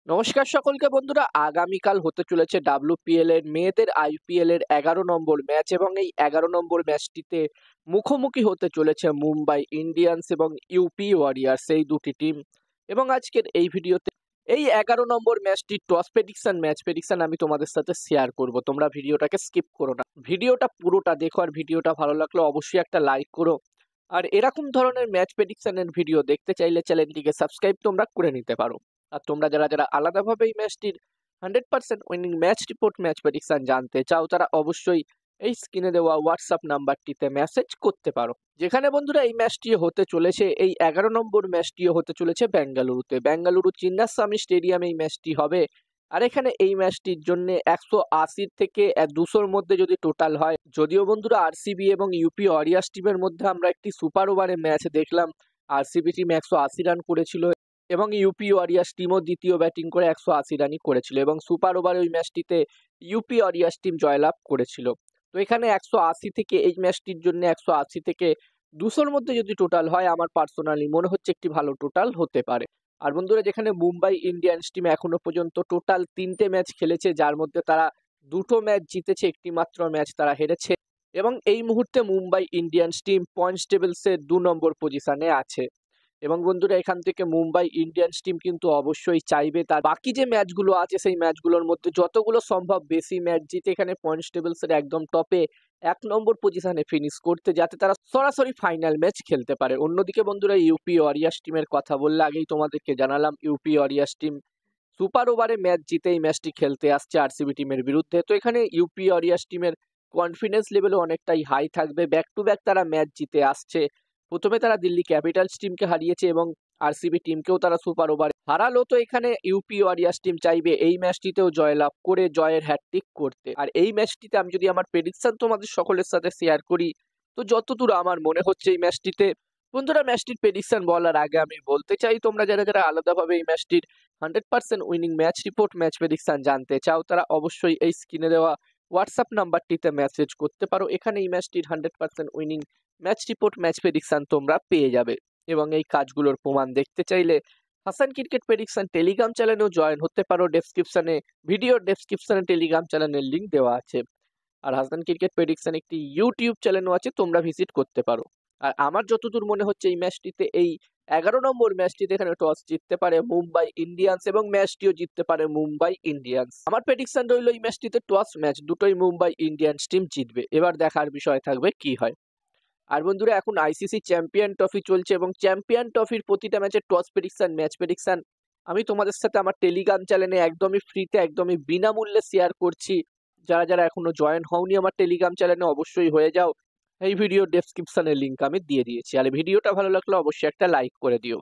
নমস্কার সকলকে বন্ধুরা, আগামীকাল হতে চলেছে ডাব্লিউপিএল এর মেয়েদের আইপিএল এর 11 নম্বর ম্যাচ এবং এই 11 নম্বর ম্যাচটিতে মুখোমুখি হতে চলেছে মুম্বাই ইন্ডিয়ান্স এবং ইউপি ওয়ারিয়ার্স এই দুটি টিম। এবং আজকের এই ভিডিওতে এই 11 নম্বর ম্যাচটির টস ম্যাচ প্রেডিকশন আমি তোমাদের সাথে শেয়ার করব। তোমরা ভিডিওটাকে স্কিপ করো না, ভিডিওটা পুরোটা দেখো, আর ভিডিওটা ভালো লাগলে অবশ্যই একটা লাইক করো। আর এরকম ধরনের ম্যাচ প্রেডিকশনের ভিডিও দেখতে চাইলে চ্যানেলটিকে সাবস্ক্রাইব তোমরা করে নিতে পারো। আর তোমরা যারা আলাদাভাবে এই ম্যাচটির 100% winning match report match prediction জানতে চাও, তারা অবশ্যই এই স্ক্রিনে দেওয়া হোয়াটসঅ্যাপ নাম্বারটিতে মেসেজ করতে পারো। যেখানে বন্ধুরা এই ম্যাচটি হতে চলেছে, এই 11 নম্বর ম্যাচটিও হতে চলেছে বেঙ্গালুরু চিন্নাস্বামী স্টেডিয়ামে এই ম্যাচটি হবে। আর এখানে এই ম্যাচটির জন্য 180 থেকে 200-র মধ্যে যদি টোটাল হয়, যদিও বন্ধুরা আরসিবি এবং ইউপি ওয়ারিয়ার্স টিমের মধ্যে আমরা একটি সুপার ওভারে ম্যাচ দেখলাম, আরসিবি টিম 180 রান করেছিল এবং ইউপি ওয়ারিয়ার্স টিমও দ্বিতীয় ব্যাটিং করে 180 রানই করেছিল এবং সুপার ওভারে ওই ম্যাচটিতে ইউপি ওয়ারিয়ার্স টিম জয়লাভ করেছিল। তো এখানে 180 থেকে এই ম্যাচটির জন্য 180 থেকে 200-র মধ্যে যদি টোটাল হয়, আমার পার্সোনালি মনে হচ্ছে একটি ভালো টোটাল হতে পারে। আর বন্ধুরা, যেখানে মুম্বাই ইন্ডিয়ান্স টিম এখনো পর্যন্ত টোটাল 3টে ম্যাচ খেলেছে, যার মধ্যে তারা 2টো ম্যাচ জিতেছে, একটি মাত্র ম্যাচ তারা হেরেছে এবং এই মুহূর্তে মুম্বাই ইন্ডিয়ান্স টিম পয়েন্টস টেবিলসের 2 নম্বর পজিশনে আছে। এবং বন্ধুরা, এখান থেকে মুম্বাই ইন্ডিয়ান্স টিম কিন্তু অবশ্যই চাইবে তার বাকি যে ম্যাচগুলো আছে সেই ম্যাচগুলোর মধ্যে যতগুলো সম্ভব বেশি ম্যাচ জিতে এখানে পয়েন্টস টেবিলসের একদম টপে 1 নম্বর পজিশনে ফিনিশ করতে, যাতে তারা সরাসরি ফাইনাল ম্যাচ খেলতে পারে। অন্যদিকে বন্ধুরা, ইউপি ওয়ারিয়ার্স টিমের কথা বললে আগেই তোমাদেরকে জানালাম, ইউপি ওয়ারিয়ার্স টিম সুপার ওভারে ম্যাচ জিতে এই ম্যাচটি খেলতে আসছে আরসিবি টিমের বিরুদ্ধে। তো এখানে ইউপি ওয়ারিয়ার্স টিমের কনফিডেন্স লেভেলও অনেকটাই হাই থাকবে, ব্যাক টু ব্যাক তারা ম্যাচ জিতে আসছে। প্রথমে তারা দিল্লি ক্যাপিটালস টিমকে হারিয়েছে এবং আরসিবি টিমকেও তারা সুপার ওভারে হারালো। তো এখানে ইউপি ওয়ারিয়ার্স টিম চাইবে এই ম্যাচটিতেও জয়লাভ করে জয়ের হ্যাটট্রিক করতে। আর এই ম্যাচটিতে আমি যদি আমার প্রেডিকশন তোমাদের সকলের সাথে শেয়ার করি, তো যতদূর আমার মনে হচ্ছে এই ম্যাচটিতে, বন্ধুরা ম্যাচটির প্রেডিকশন বলার আগে আমি বলতে চাই, তোমরা যারা আলাদাভাবে এই ম্যাচটির 100% winning match report match prediction জানতে চাও, তারা অবশ্যই এই স্ক্রিনে দেওয়া হোয়াটসঅ্যাপ নাম্বারটিতে মেসেজ করতে পারো। এখানে এই ম্যাচটির 100% winning match report match prediction তোমরা পেয়ে যাবে। এবং এই কাজগুলোর প্রমাণ দেখতে চাইলে হাসান ক্রিকেট প্রেডিকশন টেলিগ্রাম চ্যানেলেও জয়েন হতে পারো। ভিডিওর ডেসক্রিপশনে টেলিগ্রাম চ্যানেলের লিঙ্ক দেওয়া আছে। আর হাসান ক্রিকেট প্রেডিকশন একটি ইউটিউব চ্যানেলও আছে, তোমরা ভিজিট করতে পারো। আর আমার যতদূর মনে হচ্ছে এই ম্যাচটিতে, এই 11 নম্বর ম্যাচটিতে এখানে টস জিততে পারে মুম্বাই ইন্ডিয়ান্স এবং ম্যাচটিও জিততে পারে মুম্বাই ইন্ডিয়ান্স। আমার প্রেডিকশন রইল এই ম্যাচটিতে টস ম্যাচ দুটোই মুম্বাই ইন্ডিয়ান্স টিম জিতবে। এবার দেখার বিষয় থাকবে কি হয়। আর বন্ধুরা, এখন আইসিসি চ্যাম্পিয়ন ট্রফি চলছে এবং চ্যাম্পিয়ন ট্রফির প্রতিটা ম্যাচের টস প্রেডিকশন ম্যাচ প্রেডিকশন আমি তোমাদের সাথে আমার টেলিগ্রাম চ্যানেলে একদমই ফ্রিতে, একদমই বিনামূল্যে শেয়ার করছি। যারা এখনো জয়েন হওনি আমার টেলিগ্রাম চ্যানেলে, অবশ্যই হয়ে যাও। এই ভিডিও ডেসক্রিপশনের লিঙ্ক আমি দিয়ে দিয়েছি। আর ভিডিওটা ভালো লাগলে অবশ্যই একটা লাইক করে দিও।